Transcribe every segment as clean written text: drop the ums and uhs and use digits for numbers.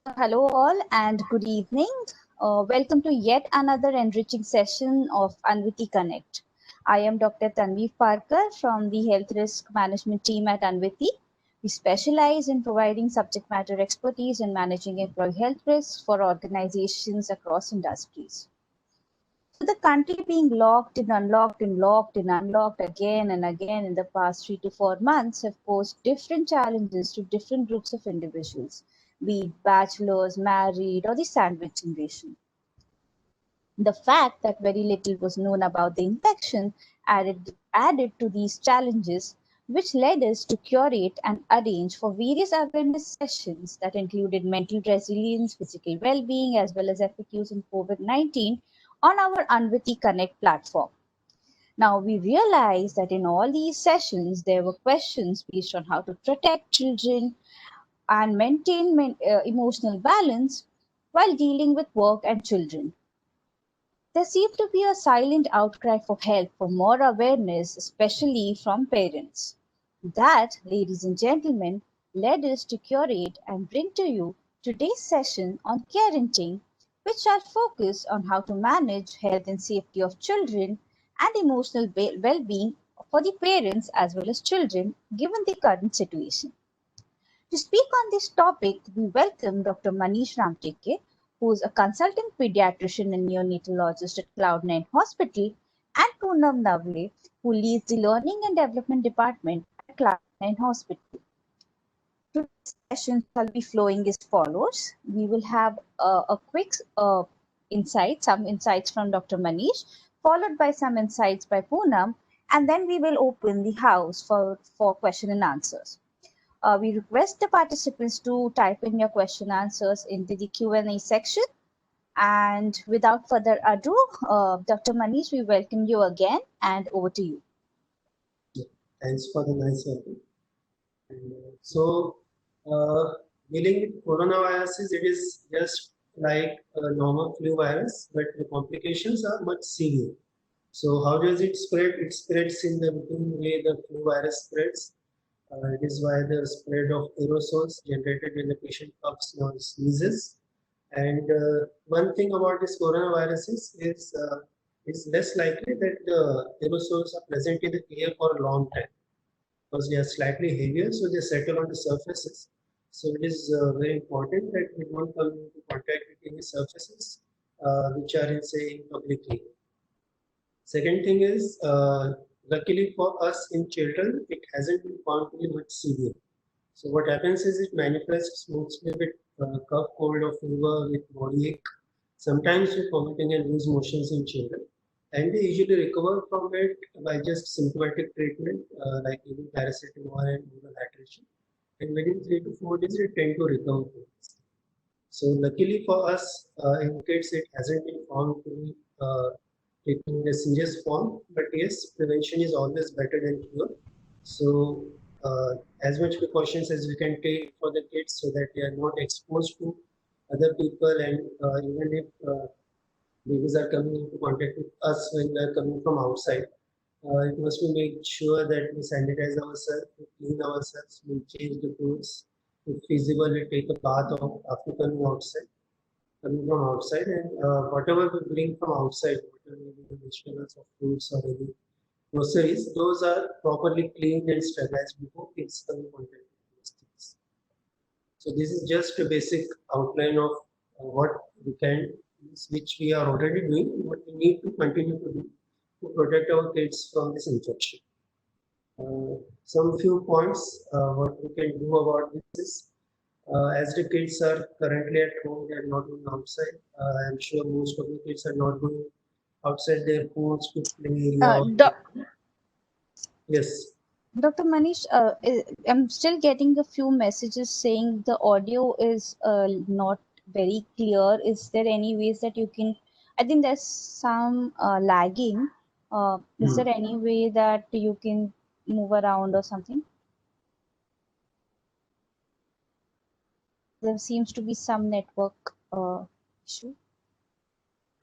Hello, all, and good evening. Welcome to yet another enriching session of Anviti Connect. I am Dr. Tanvi Parker from the Health Risk Management team at Anviti. We specialize in providing subject matter expertise in managing employee health risks for organizations across industries. So, the country being locked and unlocked again and again in the past 3 to 4 months have posed different challenges to different groups of individuals, be it bachelors, married, or the sandwich generation. The fact that very little was known about the infection added to these challenges, which led us to curate and arrange for various awareness sessions that included mental resilience, physical well-being, as well as FAQs on COVID-19 on our Anviti Connect platform. Now, we realized that in all these sessions, there were questions based on how to protect children and maintain emotional balance while dealing with work and children. There seemed to be a silent outcry for help, for more awareness, especially from parents. That, ladies and gentlemen, led us to curate and bring to you today's session on parenting, which shall focus on how to manage health and safety of children and emotional well being for the parents as well as children, given the current situation. To speak on this topic, we welcome Dr. Manish Ramteke, who is a consultant pediatrician and neonatologist at Cloud9 Hospital, and Poonam Navle, who leads the Learning and Development Department at Cloud9 Hospital. Today's session shall be flowing as follows. We will have a quick some insights from Dr. Manish, followed by some insights by Poonam, and then we will open the house for question and answers. We request the participants to type in your question answers into the Q&A section. And without further ado, Dr. Manish, we welcome you again and over to you. Thanks for the nice welcome. So, dealing with coronaviruses, it is just like a normal flu virus, but the complications are much severe. So, how does it spread? It spreads in the same way the flu virus spreads. It is by the spread of aerosols generated when the patient coughs or sneezes. And one thing about this coronaviruses is it's less likely that the aerosols are present in the air for a long time because they are slightly heavier, so they settle on the surfaces. So it is very important that we don't come into contact with any surfaces which are in, say, in public area. Second thing is, luckily for us in children, it hasn't been found to be much severe. So what happens is it manifests mostly with cough, cold, or fever, with body ache, sometimes with vomiting and loose motions in children. And they usually recover from it by just symptomatic treatment like even paracetamol and oral hydration. And within 3 to 4 days, they tend to recover from this. So luckily for us, in kids, it hasn't been found to be taking a serious form. But yes, prevention is always better than cure. So as much precautions as we can take for the kids so that they are not exposed to other people, and even if babies are coming into contact with us when they are coming from outside, it must be made sure that we sanitize ourselves, we clean ourselves, we change the clothes. If feasible, we take a bath after coming from outside, and whatever we bring from outside, whatever the vegetables or fruits or any groceries, those are properly cleaned and sterilized before kids come in contact with those things. So this is just a basic outline of what we can, which we are already doing, what we need to continue to do to protect our kids from this infection. Some few points what we can do about this is, as the kids are currently at home, they are not going outside. I'm sure most of the kids are not going outside their homes to play. Yes. Dr. Manish, I'm still getting a few messages saying the audio is not very clear. Is there any ways that you can? I think there's some lagging. Is there any way that you can move around or something? There seems to be some network issue.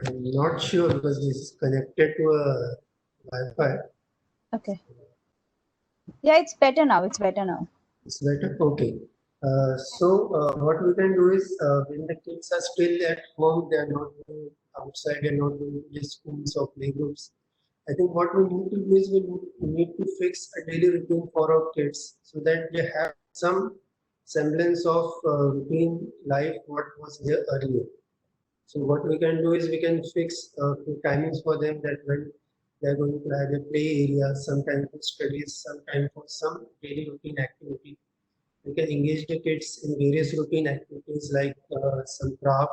I'm not sure because this is connected to a Wi-Fi. Okay. Yeah, it's better now. It's better now. It's better? Okay. What we can do is when the kids are still at home, they are not going outside, they are not going to schools or playgroups. I think what we need to do is we need to fix a daily routine for our kids so that they have some semblance of routine life what was there earlier. So what we can do is we can fix few timings for them that when they're going to have a play area, some time for studies, some time for some daily routine activity. We can engage the kids in various routine activities like some craft,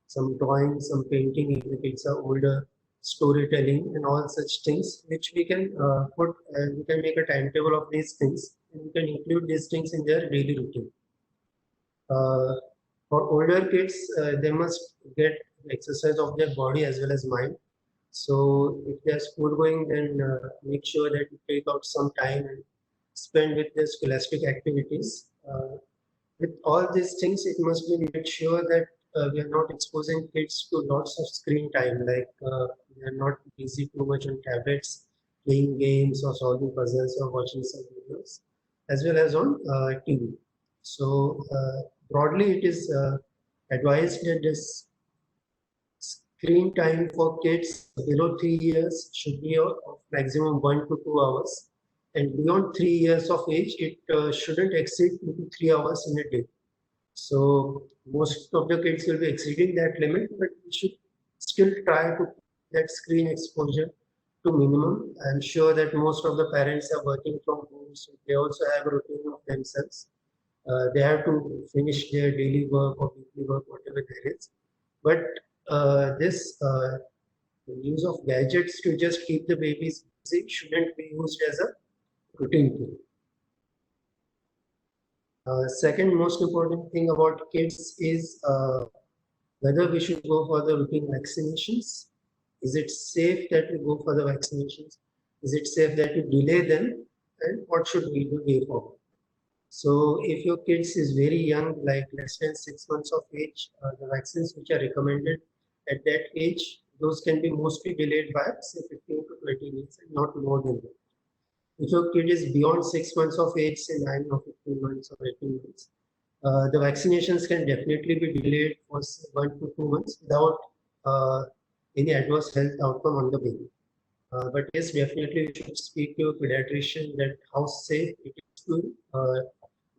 some drawing, some painting if the kids are older, storytelling, and all such things, which we can we can make a timetable of these things, and we can include these things in their daily routine. Uh, for older kids, they must get exercise of their body as well as mind. So if they are school going, then make sure that you take out some time and spend with the scholastic activities. With all these things, it must be made sure that we are not exposing kids to lots of screen time, like we are not busy too much on tablets, playing games or solving puzzles or watching some videos, as well as on TV. So broadly, it is advised that this screen time for kids below 3 years should be of maximum 1 to 2 hours, and beyond 3 years of age, it shouldn't exceed 2 to 3 hours in a day. So most of the kids will be exceeding that limit, but we should still try to keep that screen exposure to minimum. I'm sure that most of the parents are working from home, so they also have a routine of themselves. They have to finish their daily work or weekly work, whatever there is. But this use of gadgets to just keep the babies busy shouldn't be used as a routine tool. Second most important thing about kids is whether we should go for the routine vaccinations. Is it safe that we go for the vaccinations? Is it safe that we delay them? And what should we do way forward? So if your kids is very young, like less than 6 months of age, the vaccines which are recommended at that age, those can be mostly delayed by say 15 to 20 days and not more than that. If your kid is beyond 6 months of age, say 9 or 15 months or 18 months, the vaccinations can definitely be delayed for 1 to 2 months without any adverse health outcome on the baby. But yes, definitely you should speak to your pediatrician that how safe it is to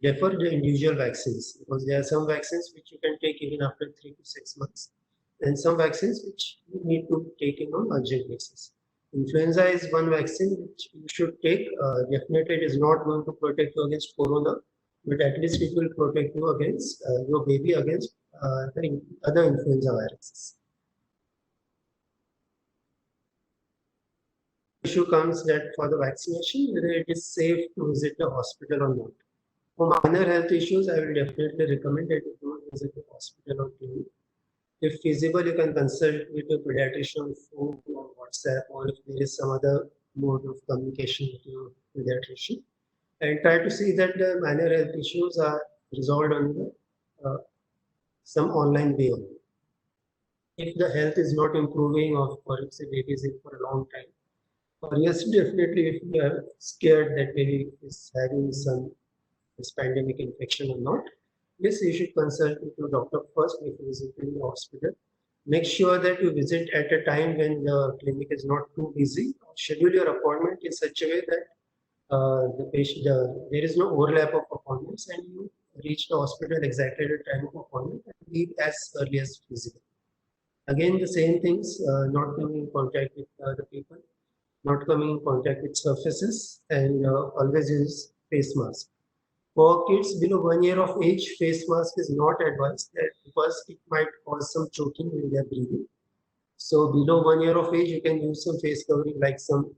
defer the individual vaccines, because there are some vaccines which you can take even after 3 to 6 months, and some vaccines which you need to take in on urgent basis. Influenza is one vaccine which you should take. Definitely, it is not going to protect you against corona, but at least it will protect you against your baby against the other influenza viruses. Issue comes that for the vaccination, whether it is safe to visit the hospital or not. For minor health issues, I will definitely recommend that you don't visit the hospital or clinic. If feasible, you can consult with your pediatrician on phone or WhatsApp, or if there is some other mode of communication with your pediatrician, and try to see that the minor health issues are resolved on the, some online way only. If the health is not improving, or if the baby is ill for a long time, or yes, definitely if you are scared that baby is having some this pandemic infection or not, yes, you should consult with your doctor first before visiting the hospital. Make sure that you visit at a time when the clinic is not too busy. Schedule your appointment in such a way that there is no overlap of appointments, and you reach the hospital exactly at the time of appointment and leave as early as feasible. Again, the same things, not coming in contact with the people, not coming in contact with surfaces, and always use face mask. For kids below 1 year of age, face mask is not advised because it might cause some choking when they are breathing. So below 1 year of age, you can use some face covering like some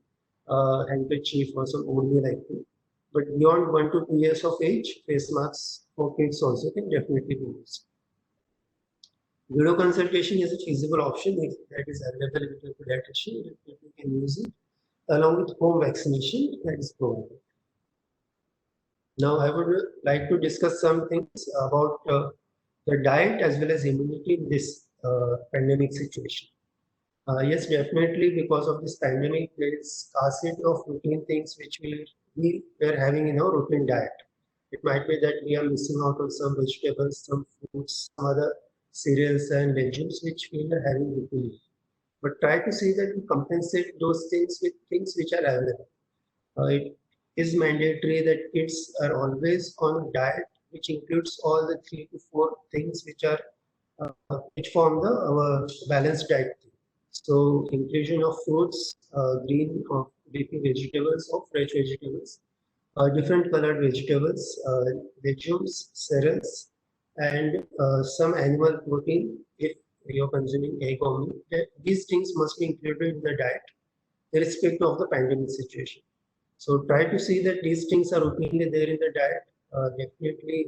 handkerchief or some only like that. But beyond 1 to 2 years of age, face masks for kids also can definitely be used. Video consultation is a feasible option if that is available with your pediatrician. You can use it along with home vaccination that is provided. Now, I would like to discuss some things about the diet as well as immunity in this pandemic situation. Yes, definitely, because of this pandemic, there is scarcity of routine things which we were having in our routine diet. It might be that we are missing out on some vegetables, some fruits, some other cereals and legumes which we are having routinely. But try to see that we compensate those things with things which are available. It is mandatory that kids are always on a diet which includes all the 3 to 4 things which form the our balanced diet. So inclusion of fruits, green or leafy vegetables or fresh vegetables, different colored vegetables, legumes, cereals, and some animal protein if you're consuming egg or meat. These things must be included in the diet, irrespective of the pandemic situation. So try to see that these things are routinely there in the diet. Definitely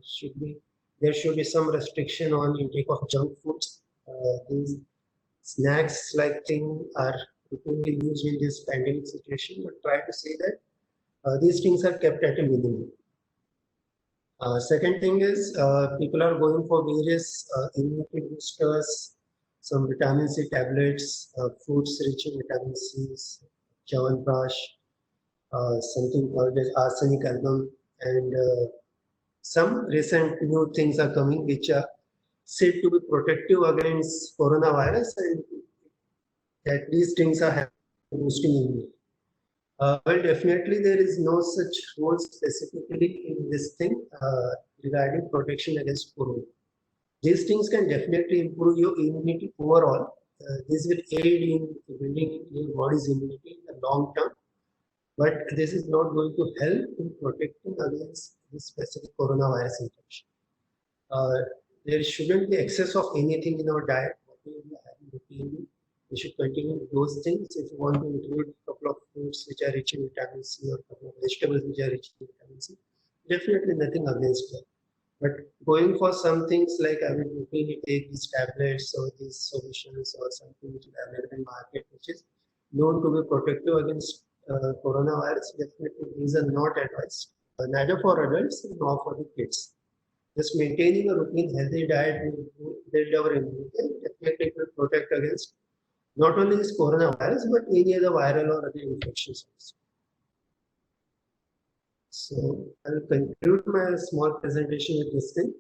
should be there should be some restriction on intake of junk foods. These snacks like thing are routinely used in this pandemic situation, but try to see that these things are kept at a minimum. Second thing is people are going for various immunity boosters, some vitamin C tablets, fruits rich in vitamin C, Chyawanprash, something called as arsenic album, and some recent new things are coming which are said to be protective against coronavirus, and that these things are boosting immunity. Well, definitely there is no such rule specifically in this thing regarding protection against corona. These things can definitely improve your immunity overall. This will aid in building your body's immunity in the long term, but this is not going to help in protecting against this specific coronavirus infection. Uh, there shouldn't be excess of anything in our diet. We should continue with those things. If you want to include a couple of fruits which are rich in vitamin C or a couple of vegetables which are rich in vitamin C, definitely nothing against that. But going for some things like I would routinely take these tablets or these solutions or something which is available in market, which is known to be protective against coronavirus, definitely these are not advised, neither for adults nor for the kids. Just maintaining a routine healthy diet will build our immunity and definitely it will protect against not only this coronavirus but any other viral or other infections also. So I will conclude my small presentation with this thing.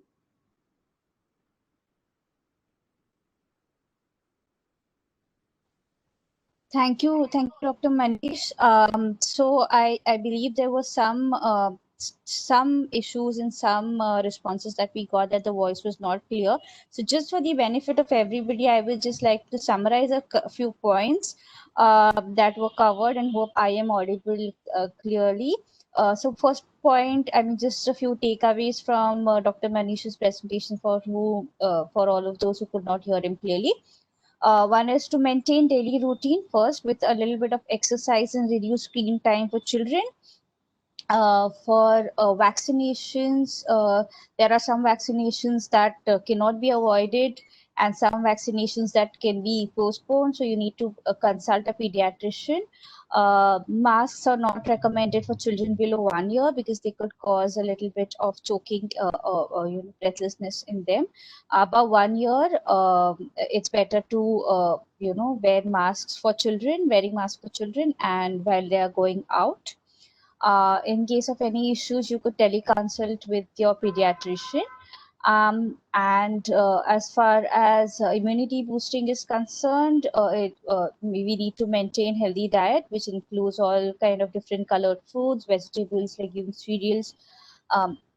Thank you, Dr. Manish. So I believe there was some issues in some responses that we got, that the voice was not clear. So just for the benefit of everybody, I would just like to summarize a few points that were covered, and hope I am audible clearly. So first point, I mean, just a few takeaways from Dr. Manish's presentation for all of those who could not hear him clearly. One is to maintain daily routine first with a little bit of exercise and reduce screen time for children. For vaccinations, there are some vaccinations that cannot be avoided and some vaccinations that can be postponed. So you need to consult a pediatrician. Masks are not recommended for children below 1 year because they could cause a little bit of choking or breathlessness in them. Above 1 year, it's better to wear masks for children, wearing masks for children, and while they are going out. In case of any issues, you could teleconsult with your pediatrician. And as far as immunity boosting is concerned, we need to maintain healthy diet, which includes all kind of different colored foods, vegetables, legumes, cereals,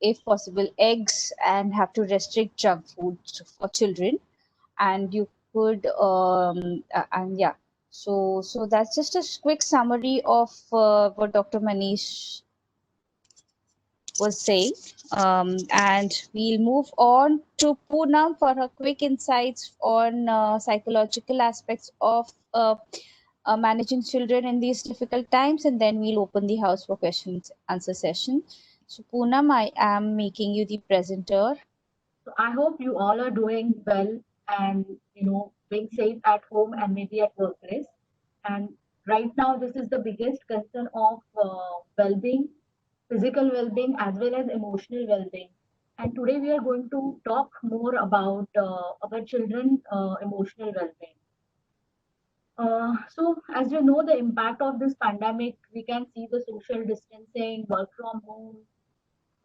if possible, eggs, and have to restrict junk food for children. And you could and yeah, so that's just a quick summary of what Dr. Manish was saying. And we'll move on to Poonam for her quick insights on psychological aspects of managing children in these difficult times, and then we'll open the house for questions answer session. So Poonam, I am making you the presenter. So I hope you all are doing well and being safe at home and maybe at workplace. And right now, this is the biggest concern of well-being, physical well-being as well as emotional well-being. And today we are going to talk more about our children emotional well-being. So as you know, the impact of this pandemic, we can see the social distancing, work from home,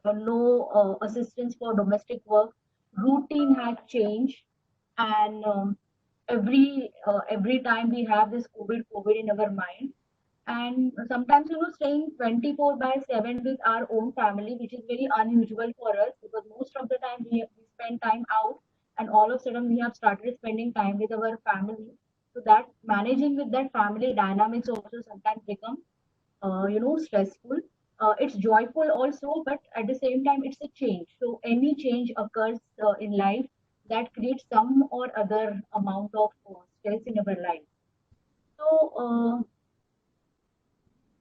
no assistance for domestic work. Routine has changed, and every time we have this COVID in our mind, and sometimes staying 24 by 7 with our own family, which is very unusual for us because most of the time we spend time out, and all of a sudden we have started spending time with our family. So that managing with that family dynamics also sometimes become stressful. It's joyful also, but at the same time, it's a change. So any change occurs in life that creates some or other amount of stress in our life. So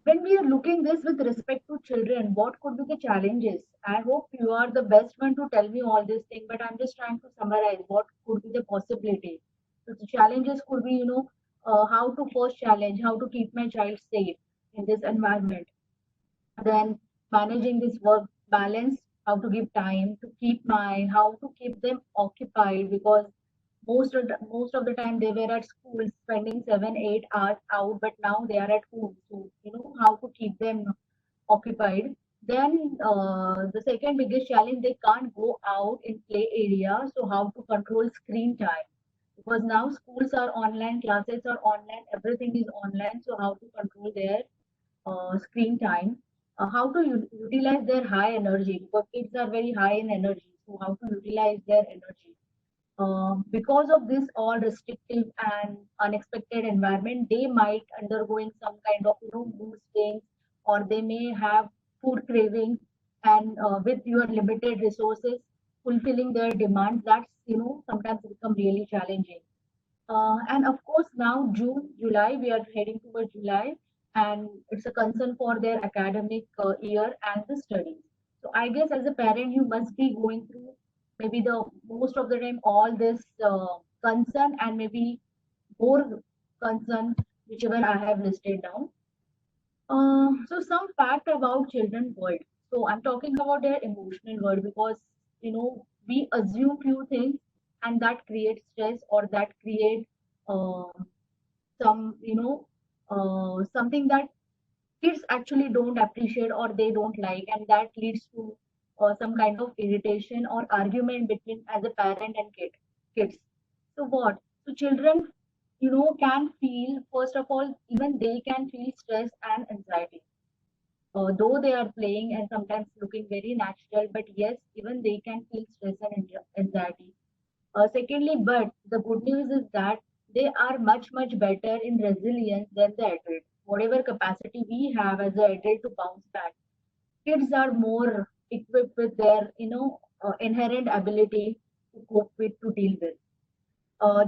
when we are looking this with respect to children, what could be the challenges? I hope you are the best one to tell me all this thing, but I'm just trying to summarize what could be the possibility. So the challenges could be, how to first challenge, how to keep my child safe in this environment, then managing this work balance, how to give time to keep my, how to keep them occupied, because most of the time they were at school spending 7-8 hours out, but now they are at home. So how to keep them occupied. Then the second biggest challenge, they can't go out in play area, so how to control screen time, because now schools are online, classes are online, everything is online, so how to control their screen time, how to utilize their high energy, because kids are very high in energy, so how to utilize their energy. Because of this all restrictive and unexpected environment, they might undergoing some kind of mood swings, or they may have food cravings, and with your limited resources, fulfilling their demands, that's sometimes become really challenging. And of course, now June, July, we are heading towards July, and it's a concern for their academic year and the studies. So I guess as a parent, you must be going through maybe the most of the time all this concern, and maybe more concern, whichever I have listed down. So some fact about children world. So I'm talking about their emotional world, because we assume few things, and that creates stress, or that create uh, some something that kids actually don't appreciate or they don't like, and that leads to some kind of irritation or argument between as a parent and kids. So what? So children can feel, first of all, even they can feel stress and anxiety, though they are playing and sometimes looking very natural, but yes, even they can feel stress and anxiety. Secondly, but the good news is that they are much, much better in resilience than the adult. Whatever capacity we have as an adult to bounce back, kids are more equipped with their, inherent ability to cope with, to deal with.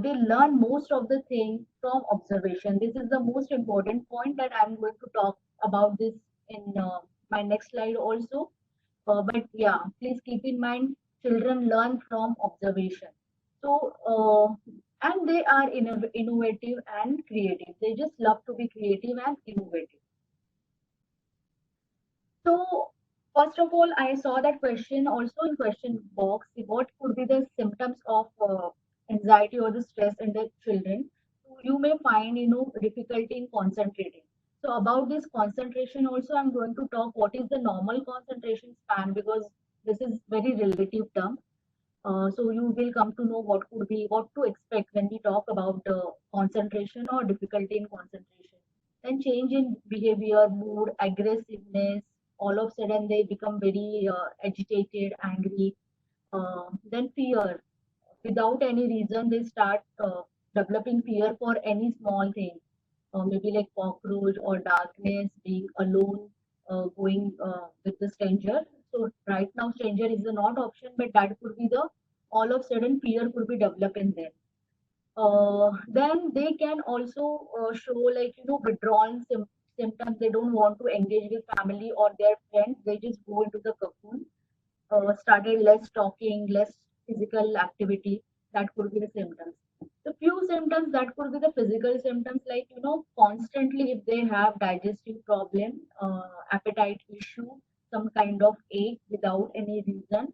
They learn most of the things from observation. This is the most important point that I'm going to talk about this in my next slide also. But yeah, please keep in mind, children learn from observation. So, and they are innovative and creative. They just love to be creative and innovative. So, first of all, I saw that question also in question box. What could be the symptoms of anxiety or the stress in the children? So you may find, difficulty in concentrating. So about this concentration also, I'm going to talk what is the normal concentration span, because this is very relative term. So you will come to know what to expect when we talk about concentration or difficulty in concentration. Then change in behavior, mood, aggressiveness. All of a sudden they become very agitated, angry. Then fear. Without any reason, they start developing fear for any small thing. Maybe like cockroach or darkness, being alone, going with the stranger. So right now, stranger is a not option, but that could be the all of sudden fear could be developed in them. Then they can also show like withdrawal symptoms. They don't want to engage with family or their friends. They just go into the cocoon. Started less talking, less physical activity. That could be the symptoms. The few symptoms that could be the physical symptoms, like constantly if they have digestive problem, appetite issue, some kind of ache without any reason.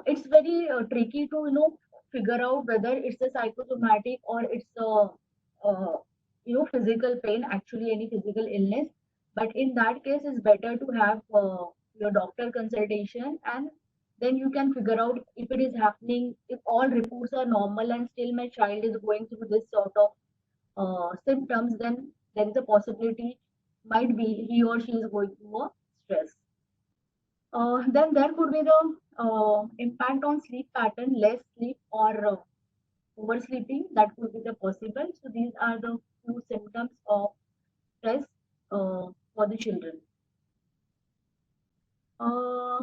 It's very tricky to figure out whether it's a psychosomatic or it's a physical pain, actually any physical illness. But in that case, it's better to have your doctor consultation, and then you can figure out if it is happening, if all reports are normal and still my child is going through this sort of symptoms, then there is a possibility might be he or she is going through a stress. Then there could be the impact on sleep pattern, less sleep or oversleeping, that could be the possible. So these are the few symptoms of stress for the children. Uh,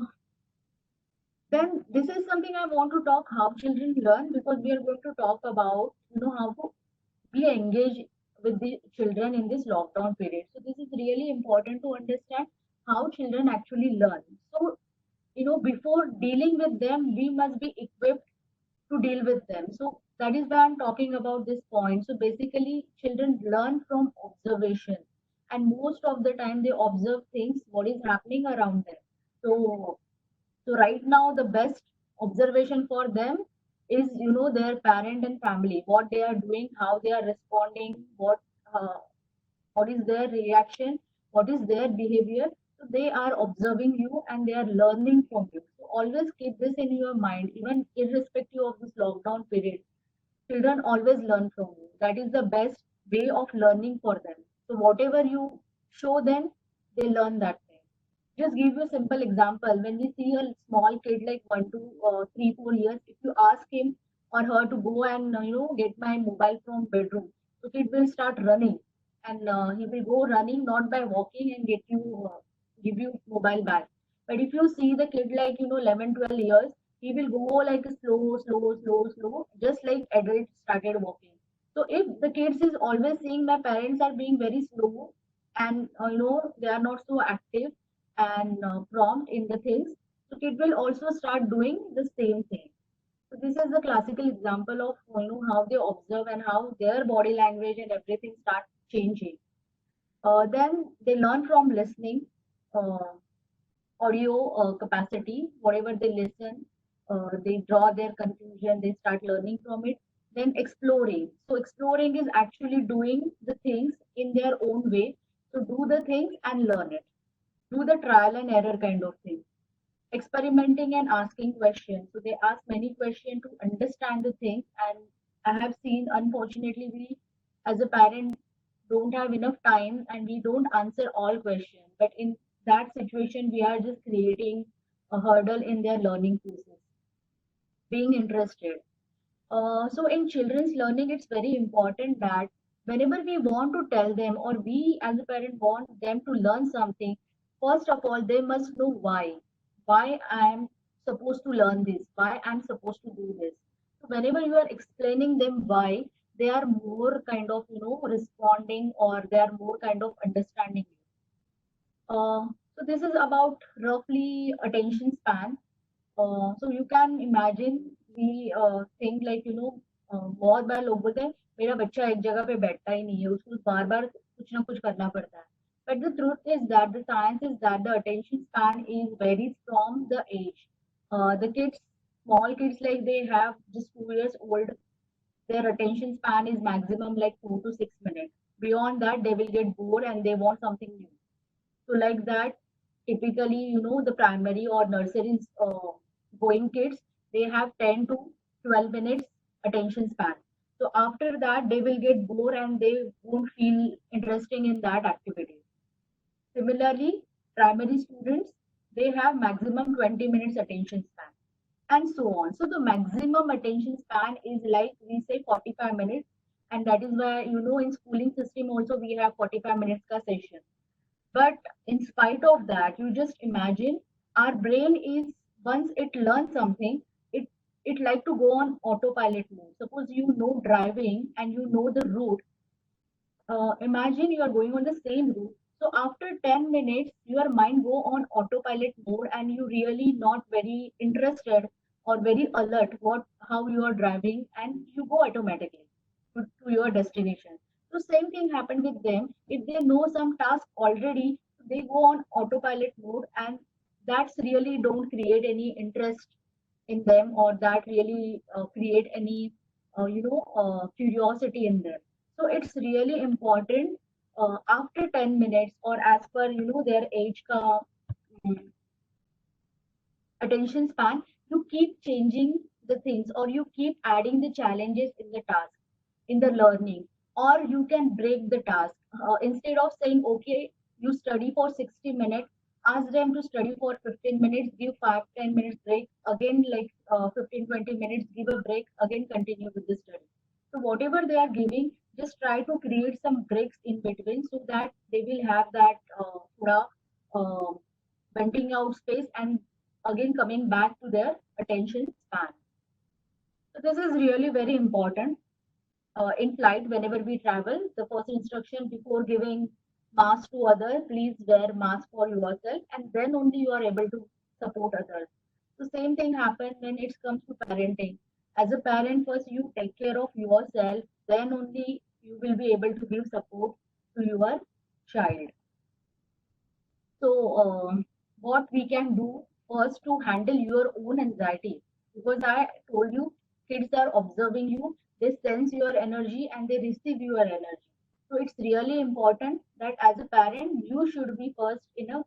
then this is something I want to talk how children learn, because we are going to talk about how to be engaged with the children in this lockdown period. So this is really important to understand how children actually learn. So before dealing with them, we must be equipped to deal with them. So that is why I'm talking about this point. So basically, children learn from observation, and most of the time they observe things, what is happening around them. So right now, the best observation for them is their parent and family, what they are doing, how they are responding, uh, what is their reaction, what is their behavior. So they are observing you and they are learning from you. So always keep this in your mind, even irrespective of this lockdown period. Children always learn from you. That is the best way of learning for them. So whatever you show them, they learn that thing. Just give you a simple example. When we see a small kid like 1 to 3, 4 years, if you ask him or her to go and get my mobile from bedroom, so kid will start running, and he will go running not by walking and get you give you mobile back. But if you see the kid like 11, 12 years, he will go like slow, slow, slow, slow, just like adults started walking. So if the kids is always seeing my parents are being very slow and they are not so active and prompt in the things, so kid will also start doing the same thing. So this is a classical example of how they observe and how their body language and everything start changing. Then they learn from listening, uh, audio capacity, whatever they listen, they draw their conclusion, they start learning from it. Then exploring. So exploring is actually doing the things in their own way. So do the things and learn it. Do the trial and error kind of thing. Experimenting and asking questions. So they ask many questions to understand the things. And I have seen, unfortunately, we as a parent don't have enough time and we don't answer all questions. But in that situation, we are just creating a hurdle in their learning process. Being interested. So in children's learning, it's very important that whenever we want to tell them or we as a parent want them to learn something, first of all, they must know why. Why I'm supposed to learn this, why I'm supposed to do this. So whenever you are explaining them why, they are more kind of, responding, or they are more kind of understanding you. So this is about roughly attention span. So you can imagine we think like बहुत बार लोग बोलते हैं मेरा बच्चा एक जगह पे बैठता ही नहीं है, उसको बार बार कुछ ना कुछ करना पड़ता है. But the truth is that the science is that the attention span is varies from the age. The kids, small kids, like they have just 2 years old, their attention span is maximum like 4 to 6 minutes. Beyond that, they will get bored and they want something new. So like that, typically, the primary or nursery going kids, they have 10 to 12 minutes attention span. So after that, they will get bored and they won't feel interesting in that activity. Similarly, primary students, they have maximum 20 minutes attention span and so on. So the maximum attention span is like we say 45 minutes, and that is why in schooling system also we have 45 minutes ka session. But in spite of that, you just imagine our brain is, once it learns something, it like to go on autopilot mode. Suppose driving and you know the route. Imagine you are going on the same route. So after 10 minutes, your mind go on autopilot mode and you really not very interested or very alert what how you are driving, and you go automatically to your destination. So same thing happened with them. If they know some task already, they go on autopilot mode, and that's really don't create any interest in them, or that really create any curiosity in them. So it's really important after 10 minutes or as per their age ka, attention span, you keep changing the things, or you keep adding the challenges in the task, in the learning, or you can break the task. Instead of saying, okay, you study for 60 minutes, ask them to study for 15 minutes, give 5-10 minutes break, again like 15-20 minutes, give a break, again continue with the study. So whatever they are giving, just try to create some breaks in between so that they will have that thoda, uh, venting out space and again coming back to their attention span. So this is really very important. In flight, whenever we travel, the first instruction before giving mask to others, please wear mask for yourself, and then only you are able to support others. The same thing happens when it comes to parenting. As a parent, first you take care of yourself, then only you will be able to give support to your child. So, what we can do first to handle your own anxiety, because I told you, kids are observing you, they sense your energy and they receive your energy. So, it's really important that as a parent, you should be first in a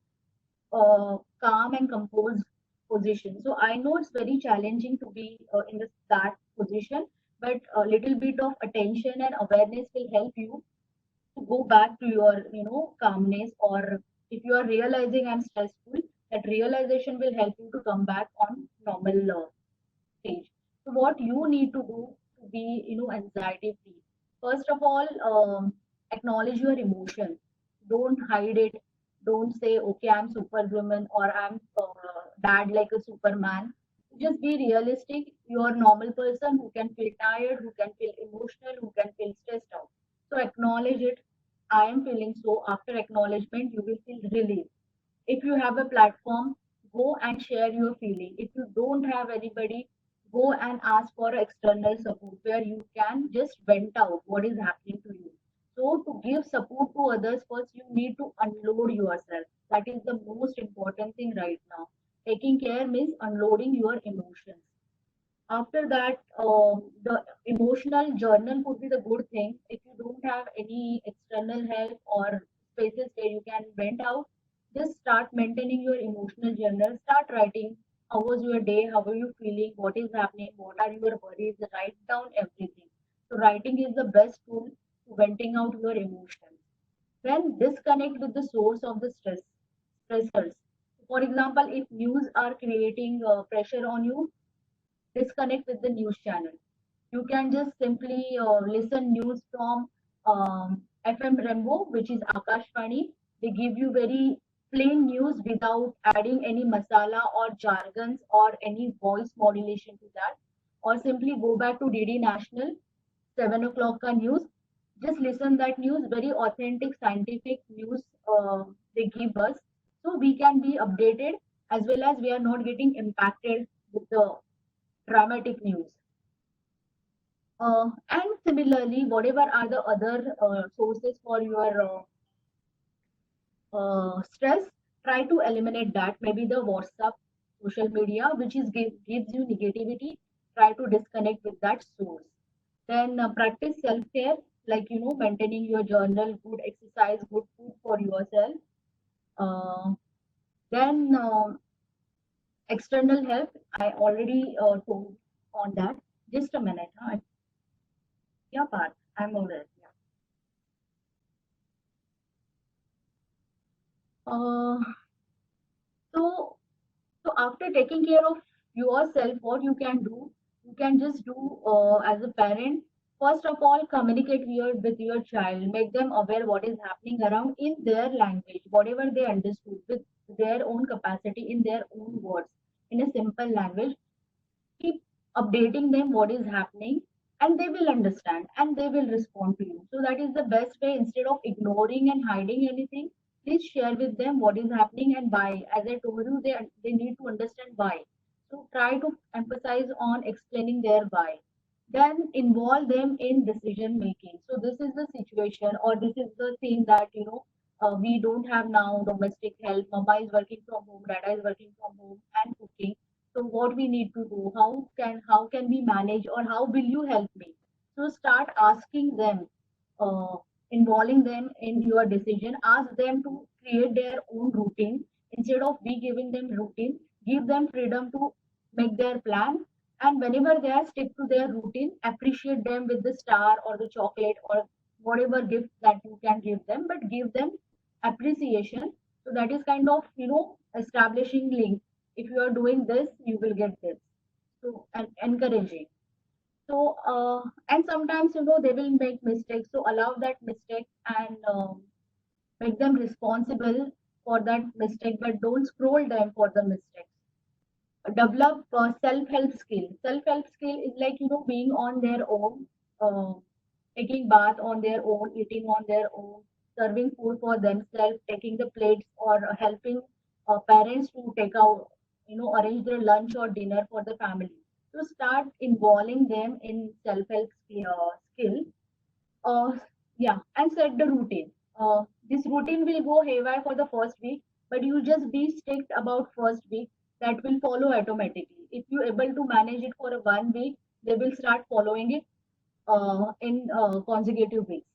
calm and composed position. So, I know it's very challenging to be in that position, but a little bit of attention and awareness will help you to go back to your calmness, or if you are realizing I'm stressful, that realization will help you to come back on normal stage. So what you need to do to be anxiety free, first of all, acknowledge your emotion. Don't hide it. Don't say, okay, I'm superwoman, or I'm dad like a superman. Just be realistic. You're a normal person who can feel tired, who can feel emotional, who can feel stressed out. So acknowledge it. I am feeling so. After acknowledgement, you will feel relief. If you have a platform, go and share your feeling. If you don't have anybody, go and ask for external support where you can just vent out what is happening to you. So to give support to others, first you need to unload yourself. That is the most important thing right now. Taking care means unloading your emotions. After that, the emotional journal could be the good thing. If you don't have any external help or spaces where you can vent out, just start maintaining your emotional journal. Start writing. How was your day? How are you feeling? What is happening? What are your worries? Write down everything. So writing is the best tool to venting out your emotions. Then disconnect with the source of the stressors. For example, if news are creating pressure on you, disconnect with the news channel. You can just simply listen news from FM Rainbow, which is Akashvani. They give you very plain news without adding any masala or jargons or any voice modulation to that. Or simply go back to DD National, 7 o'clock ka news. Just listen that news, very authentic scientific news they give us. So we can be updated as well as we are not getting impacted with the dramatic news. And similarly, whatever are the other sources for your stress, try to eliminate that. Maybe the WhatsApp, social media, which is gives you negativity, try to disconnect with that source. Then practice self care, like maintaining your journal, good exercise, good food for yourself. Then external help, I already told on that. Just a minute, huh? Yeah, Parth, I'm already. Yeah. Uh, so, so after taking care of yourself, what you can just do as a parent. First of all, communicate with your child. Make them aware what is happening around in their language, whatever they understood, with their own capacity, in their own words, in a simple language. Keep updating them what is happening, and they will understand and they will respond to you. So that is the best way. Instead of ignoring and hiding anything, please share with them what is happening and why. As I told you, they need to understand why. So try to emphasize on explaining their why. Then involve them in decision making. So this is the situation, or this is the thing that we don't have now domestic help. Mama is working from home, dada is working from home and cooking. So what we need to do, how can we manage, or how will you help me? So start asking them, uh, involving them in your decision. Ask them to create their own routine. Instead of we giving them routine, give them freedom to make their plan. And whenever they are stick to their routine, appreciate them with the star or the chocolate or whatever gift that you can give them, but give them appreciation. So that is kind of, establishing link. If you are doing this, you will get this. So, and encouraging. So, and sometimes, they will make mistakes. So allow that mistake and make them responsible for that mistake, but don't scroll them for the mistake. Develop self-help skill. Self-help skill is like, being on their own, uh, taking bath on their own, eating on their own, serving food for themselves, taking the plates, or helping parents to take out, arrange their lunch or dinner for the family. So start involving them in self-help skill. uh, yeah, and set the routine. This routine will go haywire for the first week, but you just be strict about first week. That will follow automatically. If you able to manage it for a 1 week, they will start following it in consecutive weeks.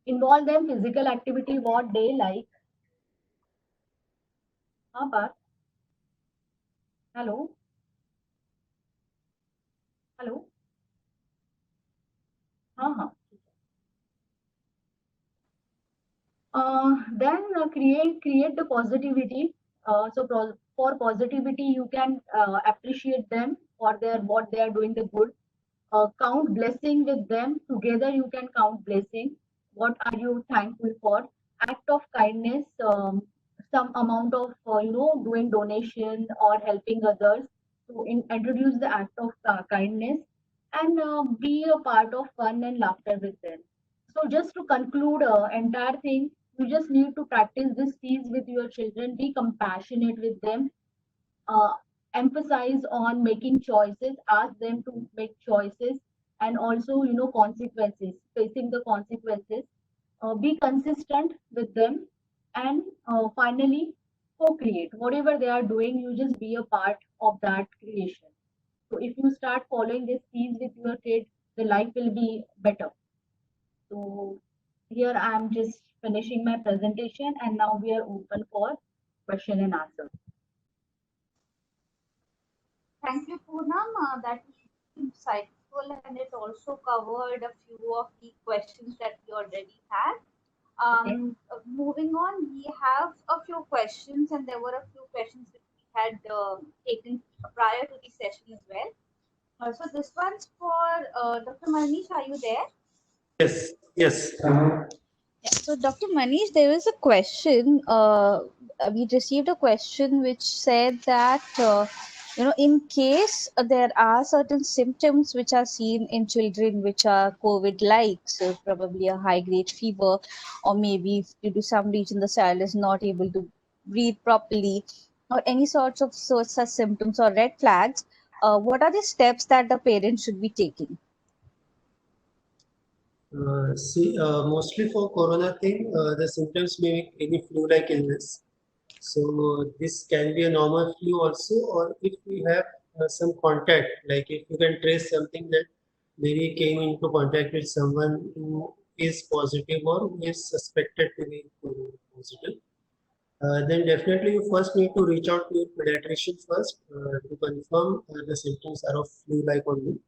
Involve them physical activity what they like. Parth? Hello, hello. हाँ. Then create the positivity. For positivity, you can appreciate them for their what they are doing the good. Count blessing with them. Together, you can count blessing. What are you thankful for? Act of kindness. Some amount of doing donation or helping others. So introduce the act of kindness and be a part of fun and laughter with them. So just to conclude entire thing, you just need to practice this C's with your children. Be compassionate with them. Uh, Emphasize on making choices. Ask them to make choices, and also consequences. Facing the consequences. Be consistent with them, and finally co-create. Whatever they are doing, you just be a part of that creation. So if you start following these C's with your kid, the life will be better. So here I am just finishing my presentation, and now we are open for question and answer. Thank you, Poonam. That was insightful, and it also covered a few of the questions that we already had. Okay. Moving on, we have a few questions, and there were a few questions that we had taken prior to the session as well. So this one's for Dr. Manish. Are you there? Yes, yes. Yeah. So, Dr. Manish, there was a question. We received a question which said that, in case there are certain symptoms which are seen in children which are COVID-like, so probably a high-grade fever, or maybe if due to some reason the child is not able to breathe properly, or any sorts of such symptoms or red flags, what are the steps that the parent should be taking? Mostly for corona thing, the symptoms mimic any flu-like illness. So this can be a normal flu also, or if we have some contact, like if you can trace something that maybe came into contact with someone who is positive or who is suspected to be positive, then definitely you first need to reach out to your pediatrician first to confirm the symptoms are of flu-like only.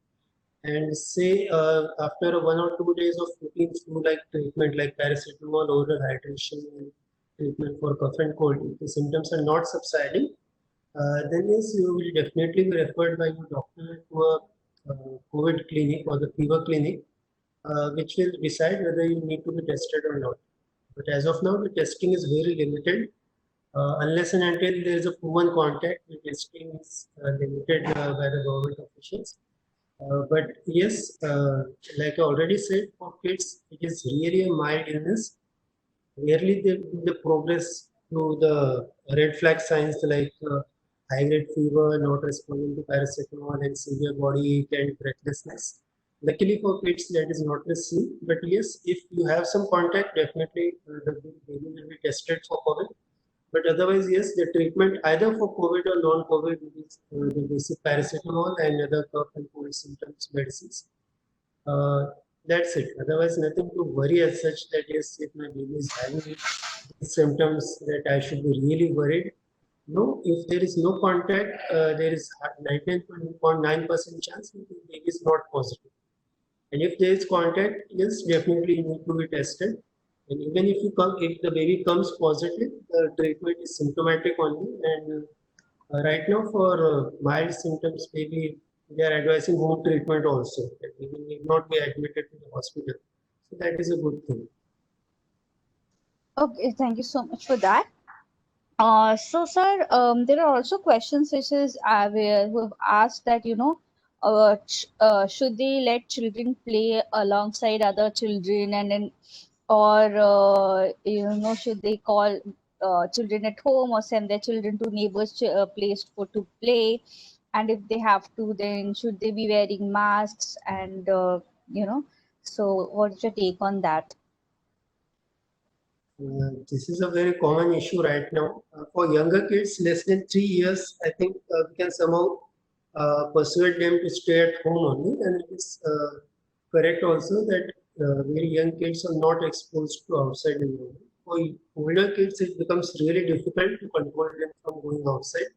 And say after 1 or 2 days of routine flu-like treatment like paracetamol, oral hydration, and treatment for cough and cold, if the symptoms are not subsiding, then yes, you will definitely be referred by your doctor to a COVID clinic or the fever clinic, which will decide whether you need to be tested or not. But as of now, the testing is very limited. Unless and until there is a proven contact, the testing is limited by the government officials. But yes, like I already said, for kids, it is really a mild illness. Rarely they progress to the red flag signs like high grade fever, not responding to paracetamol, and severe body ache and breathlessness. Luckily for kids, that is not the seen. But yes, if you have some contact, definitely the baby will be tested for COVID. But otherwise, yes, the treatment either for COVID or non-COVID is the basic paracetamol and other cough and cold symptoms medicines. Uh, that's it. Otherwise, nothing to worry as such that yes, if my baby is having these symptoms that I should be really worried. No, if there is no contact, there is 99.9% chance that the baby is not positive. And if there is contact, yes, definitely you need to be tested. And even if the baby comes positive, the treatment is symptomatic only. And right now, for mild symptoms, maybe they are advising home treatment also. That we need not be admitted to the hospital. So that is a good thing. Okay, thank you so much for that. So, sir, there are also questions which is who have asked that should they let children play alongside other children, and then, or should they call children at home or send their children to neighbors' place for to play, and if they have to, then should they be wearing masks? And so what's your take on that? This is a very common issue right now. For younger kids, less than 3 years, I think we can somehow persuade them to stay at home only. And it is correct also that very young kids are not exposed to outside environment. For older kids, it becomes really difficult to control them from going outside.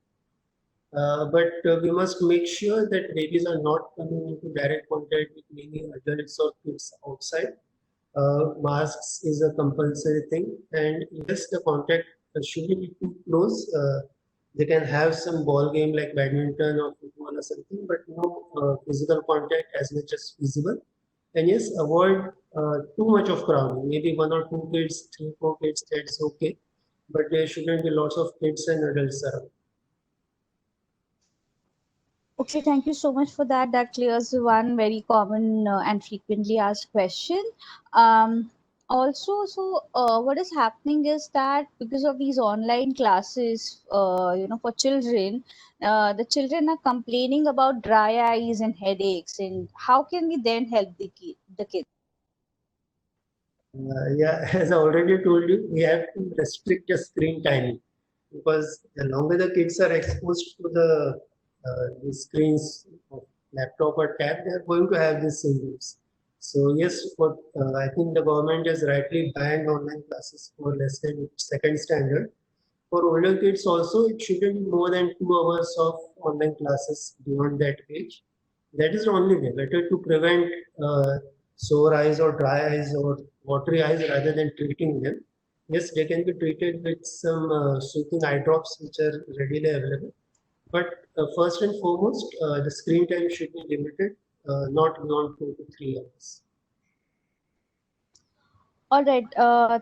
But we must make sure that babies are not coming into direct contact with many adults or kids outside. Masks is a compulsory thing, and yes, the contact shouldn't be too close. They can have some ball game like badminton or football or something, but no physical contact as much as feasible. And yes, avoid too much of crowding. Maybe one or two kids, three, four kids, that's okay. But there shouldn't be lots of kids and adults around. Okay, thank you so much for that. That clears one very common and frequently asked question. Also, what is happening is that because of these online classes, for children, the children are complaining about dry eyes and headaches. And how can we then help the kids? Yeah, as I already told you, we have to restrict the screen time because the longer the kids are exposed to the screens of laptop or tab, they are going to have these symptoms. So yes, I think the government has rightly banned online classes for less than second standard. For older kids also, it shouldn't be more than 2 hours of online classes beyond that age. That is the only way. Better to prevent sore eyes or dry eyes or watery eyes rather than treating them. Yes, they can be treated with some soothing eye drops which are readily available. But first and foremost, the screen time should be limited, not beyond 2 to 3 hours. All right.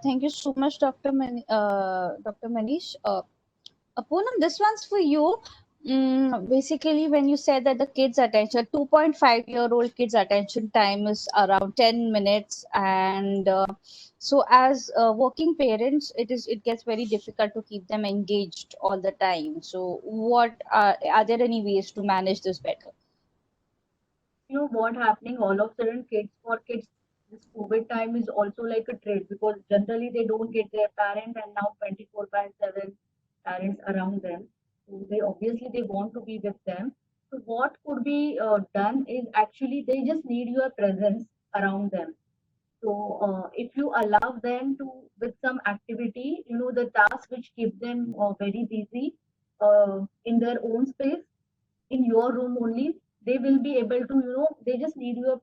Thank you so much, Dr. Manish. Poonam, this one's for you. Basically, when you said that the kids' attention, 2.5-year-old kids' attention time is around 10 minutes, and so as working parents, it gets very difficult to keep them engaged all the time. So, what are there any ways to manage this better? You know what happening all of a sudden for kids this COVID time is also like a trade because generally they don't get their parent and now 24 by 7 parents around them. So they obviously they want to be with them. So what could be done is actually they just need your presence around them. So if you allow them to with some activity, you know the task which keep them very busy in their own space in your room only, they will be able to, you know, they just need your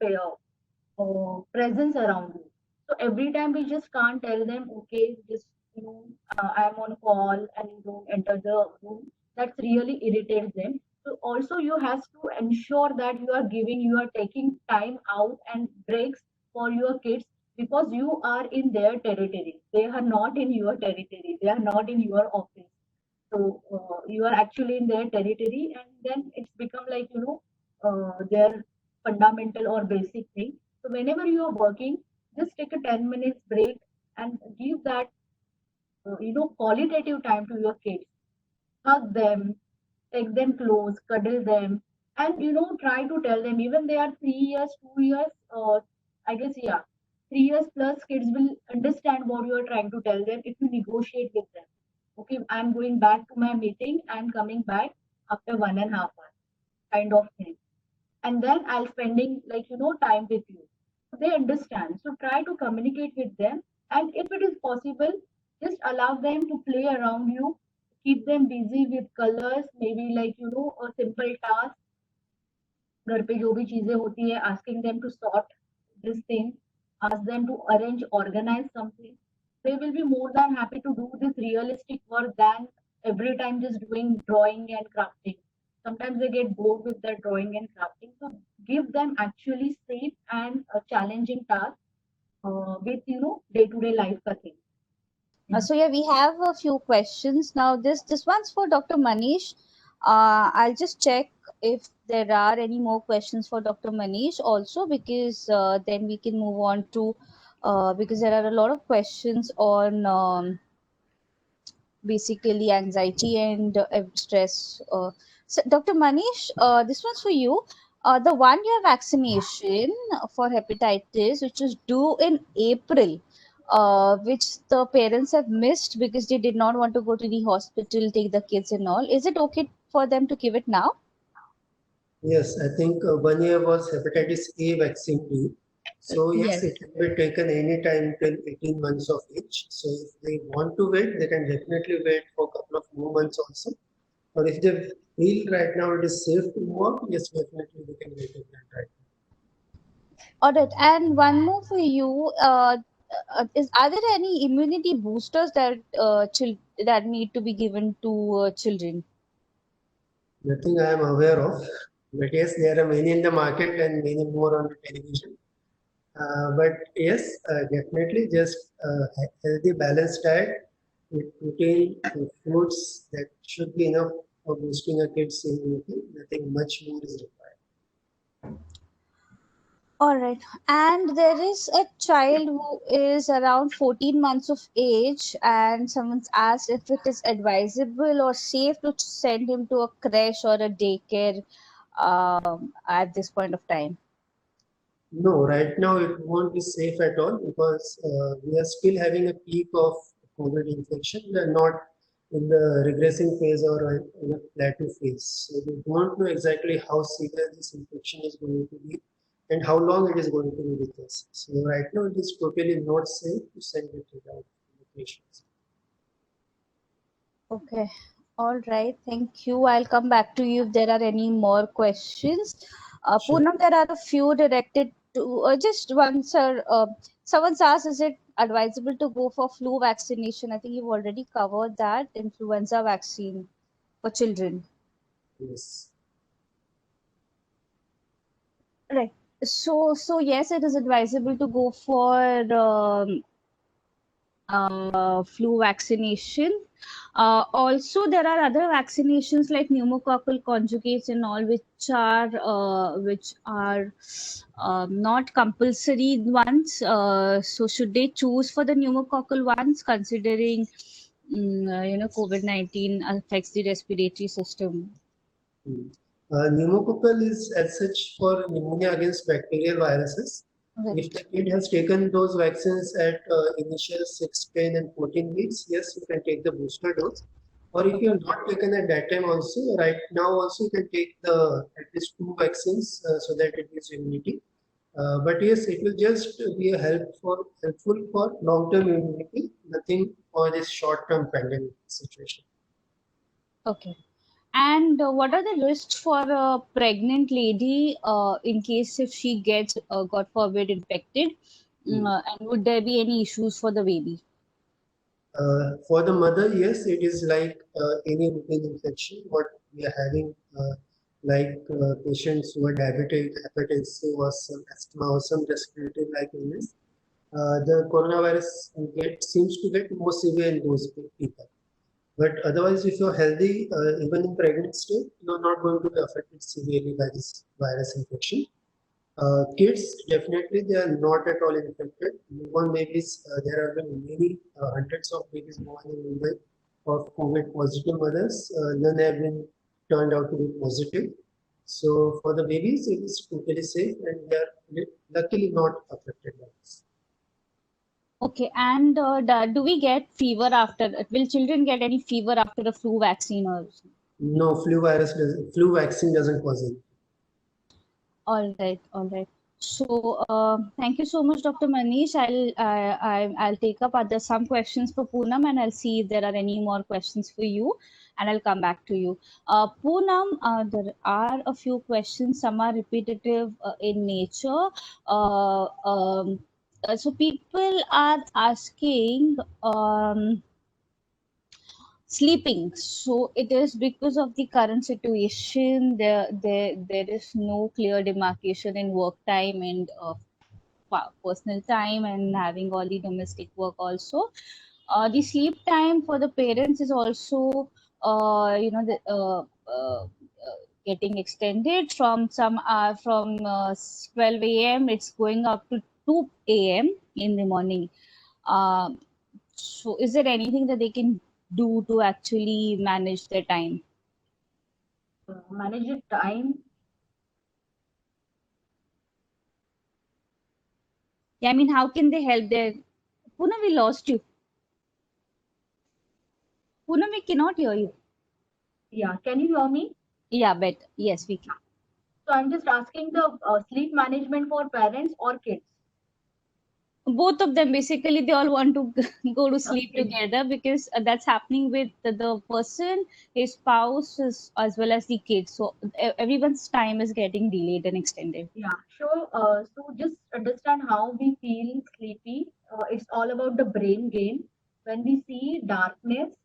presence around you. So every time we just can't tell them, okay, just, you know, I'm on call and you don't enter the room. That's really irritates them. So also you have to ensure that you are taking time out and breaks for your kids because you are in their territory. They are not in your territory. They are not in your office. So you are actually in their territory, and then it's become like their fundamental or basic thing. So whenever you are working, just take a 10 minutes break and give that qualitative time to your kids. Hug them, take them close, cuddle them, and try to tell them even they are 3 years, 2 years. I guess yeah, 3 years plus kids will understand what you are trying to tell them if you negotiate with them. Okay, I'm going back to my meeting and coming back after 1.5 hours, kind of thing. And then I'll spending like time with you. So they understand. So try to communicate with them, and if it is possible, just allow them to play around you. keep them busy with colors, maybe like, a simple task. घर पे जो भी चीजें होती है, asking them to sort this thing, ask them to arrange, organize something. They will be more than happy to do this realistic work than every time just doing drawing and crafting. Sometimes they get bored with the drawing and crafting. So give them actually safe and challenging tasks with day-to-day life ka thing. So yeah, we have a few questions now. This one's for Dr. Manish. I'll just check if there are any more questions for Dr. Manish also, because then we can move on to because there are a lot of questions on basically anxiety and stress. So Dr. Manish, this one's for you. The 1 year vaccination for hepatitis, which is due in April, which the parents have missed because they did not want to go to the hospital, take the kids and all. Is it okay for them to give it now? Yes, I think 1 year was hepatitis A vaccine due. So yes, Yes. it can be taken any time till 18 months of age. So if they want to wait, they can definitely wait for a couple of more months also. Or if they feel right now it is safe to work, yes, definitely they can get it done right now. All right. And one more for you. Are there any immunity boosters that that need to be given to children? Nothing I am aware of, but yes, there are many in the market and many more on the television. But yes, definitely just healthy balanced diet with protein and fruits that should be enough for boosting a kid's immunity. Nothing much more is required. All right. And there is a child who is around 14 months of age, and someone's asked if it is advisable or safe to send him to a creche or a daycare at this point of time. No, right now it won't be safe at all because we are still having a peak of COVID infection. We are not in the regressing phase or in a plateau phase. So we don't know exactly how severe this infection is going to be and how long it is going to be with us. So right now it is totally not safe to send it to the patients. Okay. All right. Thank you. I'll come back to you if there are any more questions. Sure. Poonam, there are a few directed to just one, sir. Someone's asked, is it advisable to go for flu vaccination? I think you've already covered that. Influenza vaccine for children. Yes. Right. So yes, it is advisable to go for flu vaccination. Also, there are other vaccinations like pneumococcal conjugates and all, which are not compulsory ones. So, should they choose for the pneumococcal ones, considering COVID-19 affects the respiratory system? Pneumococcal is as such for pneumonia against bacterial viruses. Right. If the kid has taken those vaccines at initial 6, 10, and 14 weeks, yes, you can take the booster dose. Or if you have not taken at that time also, right now also you can take at least 2 vaccines so that it gives immunity. But yes, it will just be helpful for long-term immunity, nothing for this short-term pandemic situation. Okay. And what are the risks for a pregnant lady in case if she gets, God forbid, infected? And would there be any issues for the baby? For the mother, yes, it is like any routine infection. What we are having, patients who are diabetic, hypertensive, or some asthma, or some respiratory-like illness, the coronavirus seems to get more severe in those people. But otherwise, if you're healthy, even in pregnant state, you're not going to be affected severely by this virus infection. Kids, definitely, they are not at all infected. Newborn babies, there have been many hundreds of babies born in Mumbai of COVID positive mothers. None have been turned out to be positive. So for the babies, it is totally safe and they are luckily not affected by this. Okay, and do we get fever after? Will children get any fever after the flu vaccine or? No, flu vaccine doesn't cause it. All right, all right. Thank you so much, Dr. Manish. I'll take up other some questions for Poonam, and I'll see if there are any more questions for you, and I'll come back to you. Poonam, there are a few questions. Some are repetitive in nature. So people are asking. Sleeping. So it is because of the current situation. There is no clear demarcation in work time and personal time, and having all the domestic work also. The sleep time for the parents is also, getting extended from some from 12 a.m. It's going up to 2 a.m. in the morning. Um, so, is there anything that they can do to actually manage their time? Manage your time. Yeah, I mean, how can they help their. Puna, we lost you. Puna, we cannot hear you. Yeah, can you hear me? Yeah, but yes, we can. So I'm just asking the sleep management for parents or kids. Both of them, basically, they all want to go to sleep Okay. together, because that's happening with the person, his spouse, as well as the kids. So everyone's time is getting delayed and extended. Yeah, sure. So just understand how we feel sleepy. It's all about the brain gain. When we see darkness,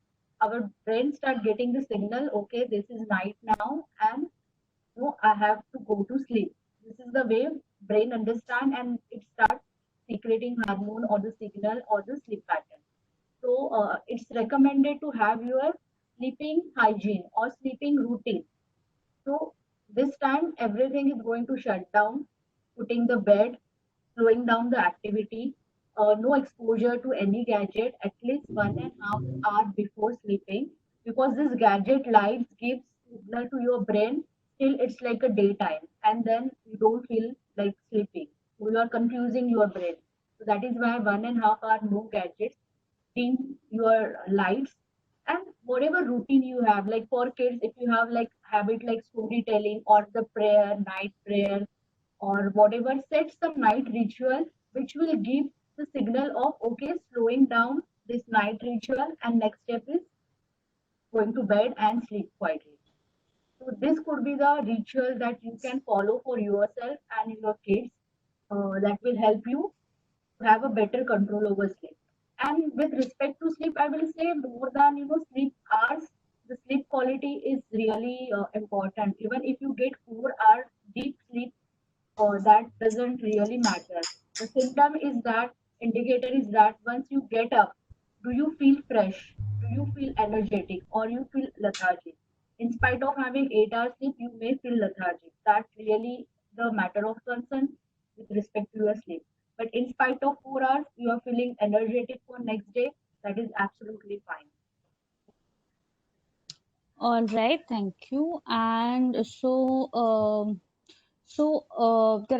our brain start getting the signal, okay, this is night now, and no, I have to go to sleep. This is the way brain understand, and it starts secreting hormone or the signal or the sleep pattern. So it's recommended to have your sleeping hygiene or sleeping routine. So this time everything is going to shut down, putting the bed, slowing down the activity, no exposure to any gadget at least 1.5 hour before sleeping, because this gadget lights gives signal to your brain till it's like a daytime, and then you don't feel like sleeping. So you are confusing your brain. So that is why 1.5 hour no gadgets, dim your lights, and whatever routine you have, like for kids, if you have like habit like storytelling or the prayer, night prayer, or whatever, set some night ritual which will give the signal of okay, slowing down this night ritual, and next step is going to bed and sleep quietly. So this could be the ritual that you can follow for yourself and your kids, that will help you have a better control over sleep. And with respect to sleep, I will say more than sleep hours, the sleep quality is really important. Even if you get 4 hours deep sleep, that doesn't really matter. The symptom is that indicator is that once you get up, do you feel fresh? Do you feel energetic, or you feel lethargic? In spite of having 8 hours sleep, you may feel lethargic. That's really the matter of concern with respect to your sleep. But in spite of 4 hours, you are feeling energetic for next day. That is absolutely fine. All right, thank you. And there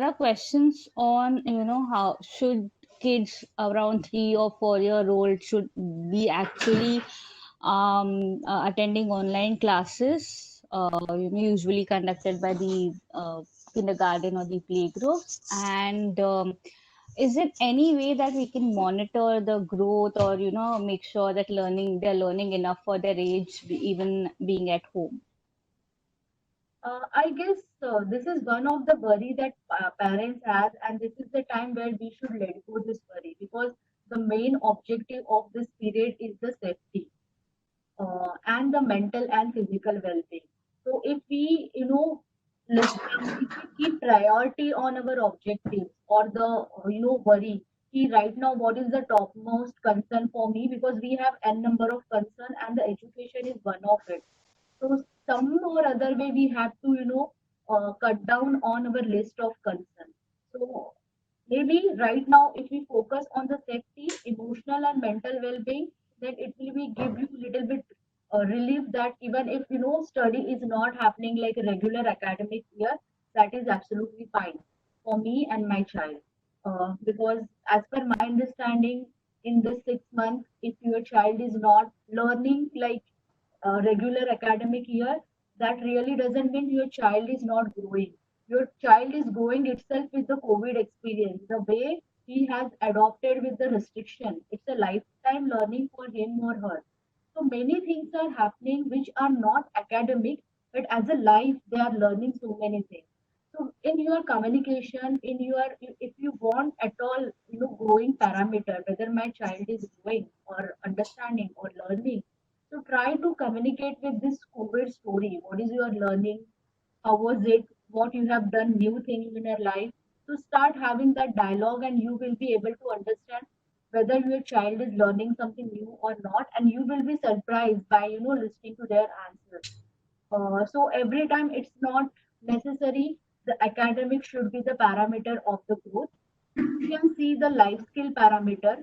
are questions on, how should kids around 3 or 4 year old should be actually attending online classes, usually conducted by the kindergarten or the playgroup. And is it any way that we can monitor the growth, or make sure that they're learning enough for their age, even being at home? I guess this is one of the worry that parents have, and this is the time where we should let go this worry, because the main objective of this period is the safety, and the mental and physical well-being. So if we, list down, if we keep priority on our objectives or the, worry, see right now what is the topmost concern for me, because we have n number of concern and the education is one of it. So some or other way we have to, cut down on our list of concerns. So maybe right now, if we focus on the safety, emotional and mental well-being, then it will be give you little bit relief that even if study is not happening like a regular academic year, that is absolutely fine for me and my child. Because as per my understanding, in this 6 months, if your child is not learning like regular academic year, that really doesn't mean your child is not growing. your child is going itself with the COVID experience, the way he has adopted with the restriction. It's a lifetime learning for him or her. So many things are happening which are not academic, but as a life, they are learning so many things. So in your communication, in your if you want at all, growing parameter, whether my child is growing or understanding or learning, so try to communicate with this COVID story. What is your learning? How was it? What you have done new thing in your life? So start having that dialogue, and you will be able to understand whether your child is learning something new or not, and you will be surprised by listening to their answers. So every time it's not necessary the academic should be the parameter of the growth. You can see the life skill parameter,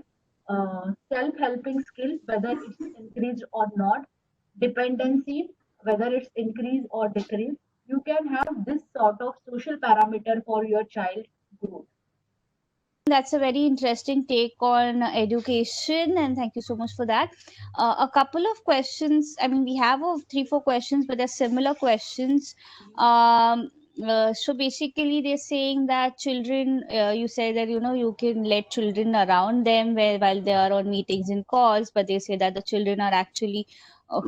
self-helping skills, whether it's increased or not, dependency, whether it's increased or decreased. You can have this sort of social parameter for your child growth. That's a very interesting take on education, and thank you so much for that. A couple of questions. I mean, we have 3-4 questions, but they're similar questions. So basically, they're saying that children. You say that you can let children around them while they are on meetings and calls, but they say that the children are actually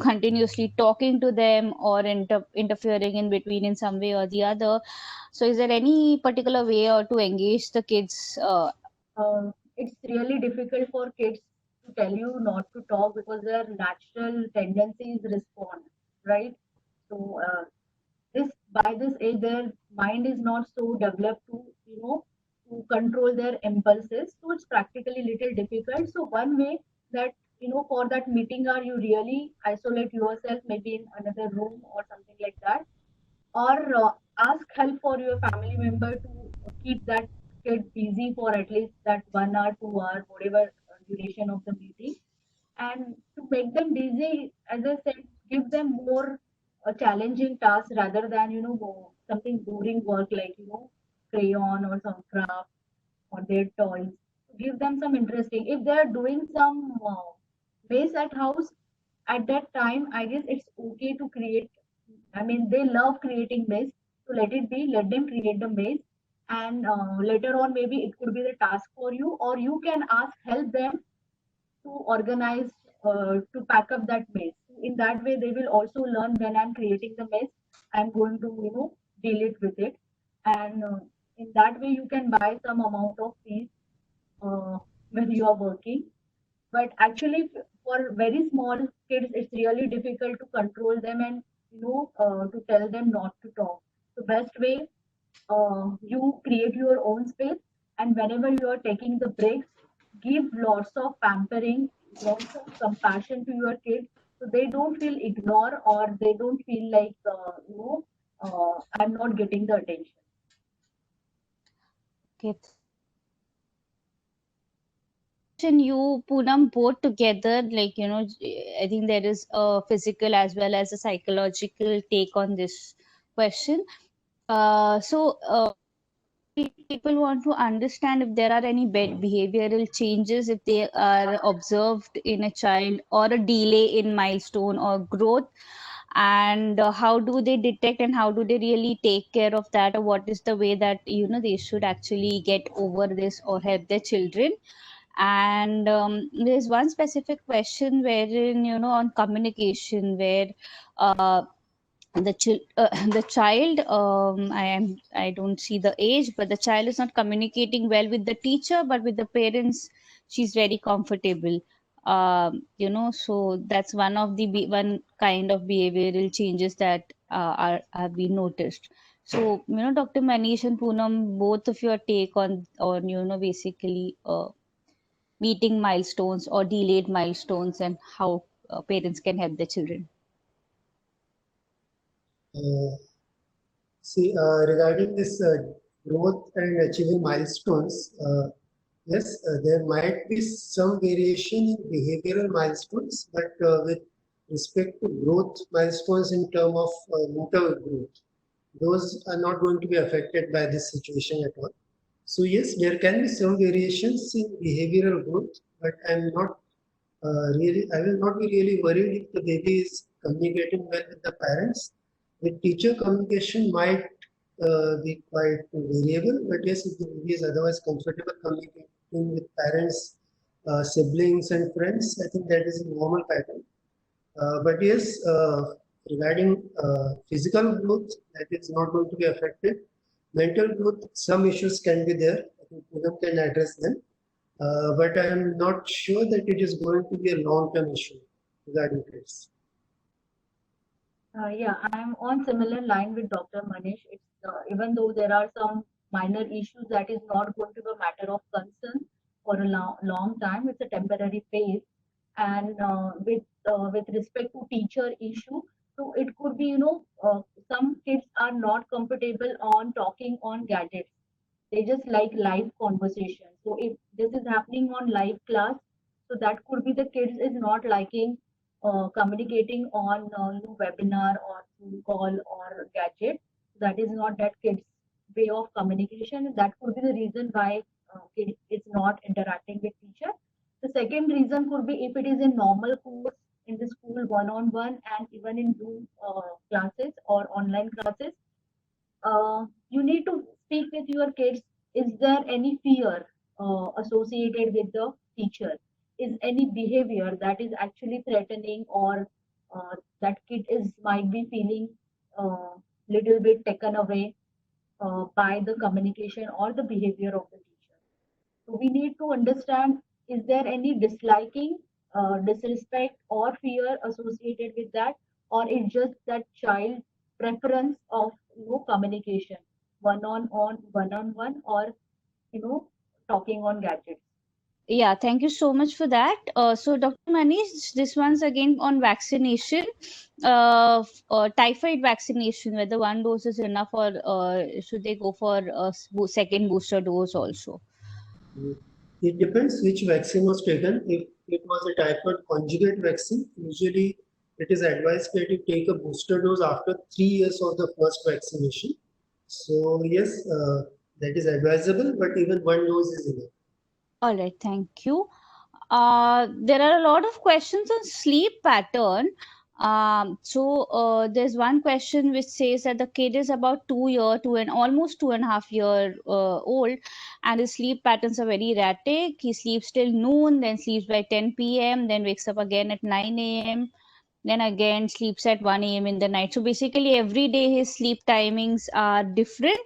continuously talking to them or interfering in between in some way or the other. So, is there any particular way or to engage the kids? It's really difficult for kids to tell you not to talk because their natural tendencies respond, right? So this by this age, their mind is not so developed to to control their impulses. So it's practically little difficult. So one way that for that meeting are you really isolate yourself maybe in another room or something like that, or ask help for your family member to keep that kid busy for at least that 1 hour, 2 hour, whatever duration of the meeting, and to make them busy, as I said, give them more challenging tasks rather than something boring work like crayon or some craft or their toys. Give them some interesting. If they are doing some base at house, at that time, I guess it's okay to create. I mean, they love creating maze, so let it be. Let them create the maze, and later on, maybe it could be the task for you, or you can ask help them to organize to pack up that maze. In that way, they will also learn when I'm creating the maze, I'm going to deal it with it, and in that way, you can buy some amount of peace when you are working. But actually, for very small kids, it's really difficult to control them and to tell them not to talk. The best way, you create your own space, and whenever you are taking the breaks, give lots of pampering, lots of compassion to your kids, so they don't feel ignored or they don't feel like I'm not getting the attention. Okay. And you, Poonam, both together, like, I think there is a physical as well as a psychological take on this question. So, people want to understand if there are any behavioral changes if they are observed in a child or a delay in milestone or growth, and how do they detect and how do they really take care of that, or what is the way that they should actually get over this or help their children. And there's one specific question wherein on communication where uh, the child, I don't see the age, but the child is not communicating well with the teacher, but with the parents she's very comfortable. So that's one of the one kind of behavioral changes that have been noticed. So Dr. Manish and Poonam, both of your take on basically meeting milestones or delayed milestones and how parents can help their children. Regarding this growth and achieving milestones, yes, there might be some variation in behavioral milestones, but with respect to growth milestones in terms of mental growth, those are not going to be affected by this situation at all. So yes, there can be some variations in behavioral growth, but I'm not I will not be really worried if the baby is communicating well with the parents. The teacher communication might be quite variable, but yes, if the baby is otherwise comfortable communicating with parents, siblings, and friends, I think that is a normal pattern. But yes, regarding physical growth, that is not going to be affected. Mental growth, some issues can be there. I think Poonam can address them. But I am not sure that it is going to be a long-term issue regarding kids. Yeah, I'm on similar line with Dr. Manish. It's even though there are some minor issues that is not going to be a matter of concern for a long time. It's a temporary phase, and with respect to teacher issue, so it could be some kids are not comfortable on talking on gadgets. They just like live conversation. So if this is happening on live class, so that could be the kids is not liking communicating on webinar or Zoom call or gadget. That is not that kid's way of communication. That could be the reason why kid is not interacting with teacher. The second reason could be if it is in normal course in the school one-on-one and even in Zoom classes or online classes, you need to speak with your kids. Is there any fear associated with the teacher? Is any behavior that is actually threatening, or that kid is might be feeling little bit taken away by the communication or the behavior of the teacher? So we need to understand, is there any disliking, disrespect, or fear associated with that, or it's just that child preference of communication, one on one, or talking on gadgets. Yeah, thank you so much for that. So, Dr. Manish, this one's again on vaccination, typhoid vaccination, whether one dose is enough or should they go for a second booster dose also? It depends which vaccine was taken. If it was a typhoid conjugate vaccine, usually it is advised that you take a booster dose after 3 years of the first vaccination. So yes, that is advisable, but even one dose is enough. All right, thank you. There are a lot of questions on sleep pattern. There's one question which says that the kid is about 2 year, two and almost 2.5 year old, and his sleep patterns are very erratic. He sleeps till noon, then sleeps by 10 p.m., then wakes up again at 9 a.m., then again sleeps at 1 a.m. in the night. So basically, every day his sleep timings are different,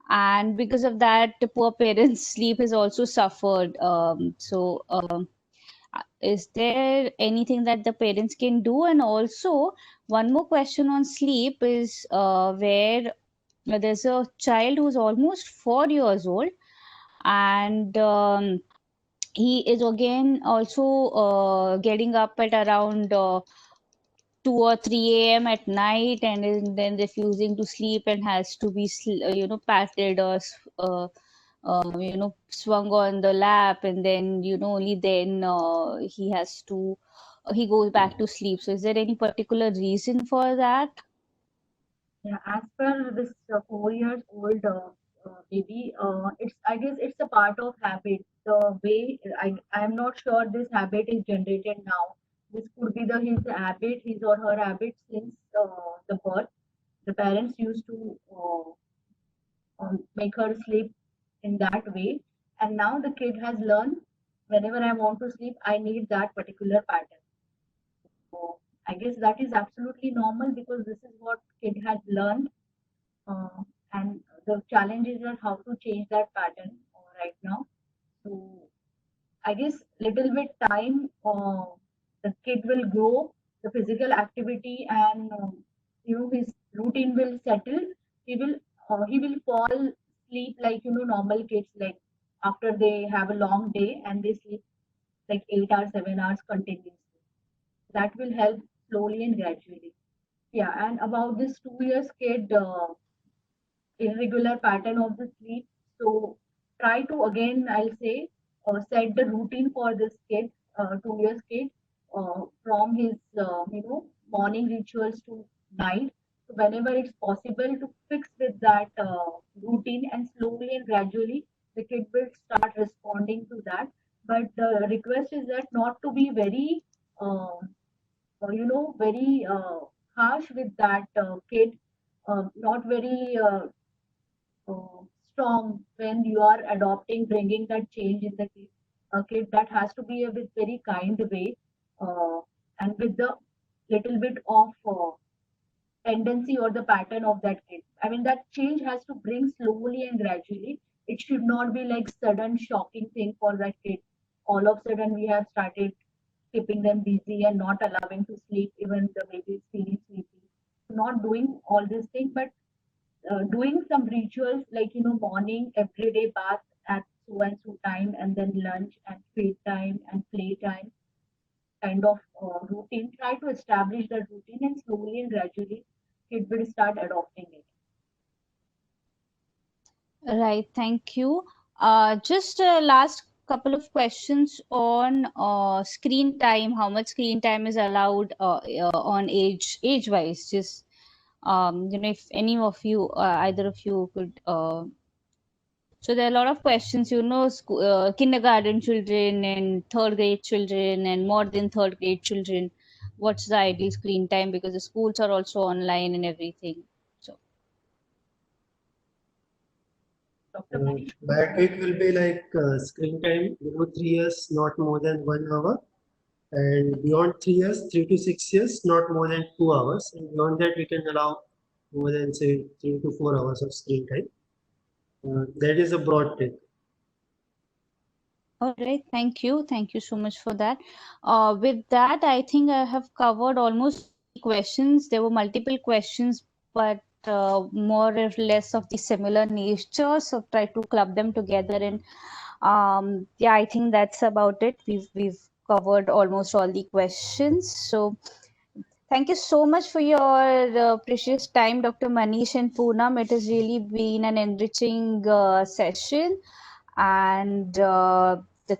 and because of that, the poor parents' sleep has also suffered. Is there anything that the parents can do? And also, one more question on sleep is where there's a child who's almost 4 years old, and he is again also getting up at around 2 or 3 a.m. at night, and then refusing to sleep and has to be patted or swung on the lap, and then only then he goes back to sleep. So is there any particular reason for that? Yeah, as per this 4 years old baby, it's I guess it's a part of habit. The way I am not sure this habit is generated now. This could be the his habit, his or her habit since the birth. The parents used to make her sleep in that way, and now the kid has learned whenever I want to sleep, I need that particular pattern. So I guess that is absolutely normal because this is what kid has learned, and the challenges are how to change that pattern right now. So I guess little bit time, the kid will grow, the physical activity, and his routine will settle. He will fall sleep like normal kids, like after they have a long day and they sleep like 8 hours, 7 hours continuously. That will help slowly and gradually. Yeah, and about this 2 years kid, irregular pattern of the sleep. So try to again, I'll say, set the routine for this kid, 2 years kid, from his morning rituals to night. So whenever it's possible to fix with that routine, and slowly and gradually the kid will start responding to that. But the request is that not to be very very harsh with that kid, not very strong when you are adopting, bringing that change in the kid. A kid that has to be a with very kind way, uh, and with the little bit of tendency or the pattern of that kid. I mean, that change has to bring slowly and gradually. It should not be like sudden shocking thing for that kid. All of a sudden, we have started keeping them busy and not allowing to sleep, even the baby is feeling sleepy. Not doing all these things, but doing some rituals like morning everyday bath at so and so time, and then lunch and feed time and play time kind of routine. Try to establish that routine, and slowly and gradually it will start adopting it. Right, thank you. Just last couple of questions on screen time. How much screen time is allowed on age wise? Just if any of you, either of you could. So there are a lot of questions. Kindergarten children and third grade children and more than third grade children. What's the ideal screen time? Because the schools are also online and everything. So. Dr. Manish? But it will be like screen time below 3 years, not more than 1 hour. And beyond 3 years, 3 to 6 years, not more than 2 hours. And beyond that, we can allow more than say 3 to 4 hours of screen time. That is a broad take. All right, thank you. Thank you so much for that. With that, I think I have covered almost questions. There were multiple questions, but more or less of the similar nature. So try to club them together, and yeah, I think that's about it. We've covered almost all the questions. So thank you so much for your precious time, Dr. Manish and Poonam. It has really been an enriching session. And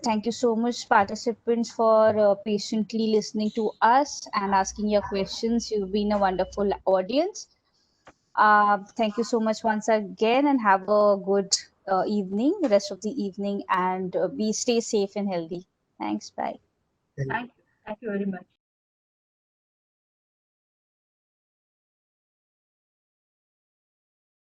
thank you so much, participants, for patiently listening to us and asking your questions. You've been a wonderful audience. Thank you so much once again, and have a good evening, rest of the evening, and be stay safe and healthy. Thanks. Bye. And Thank you very much.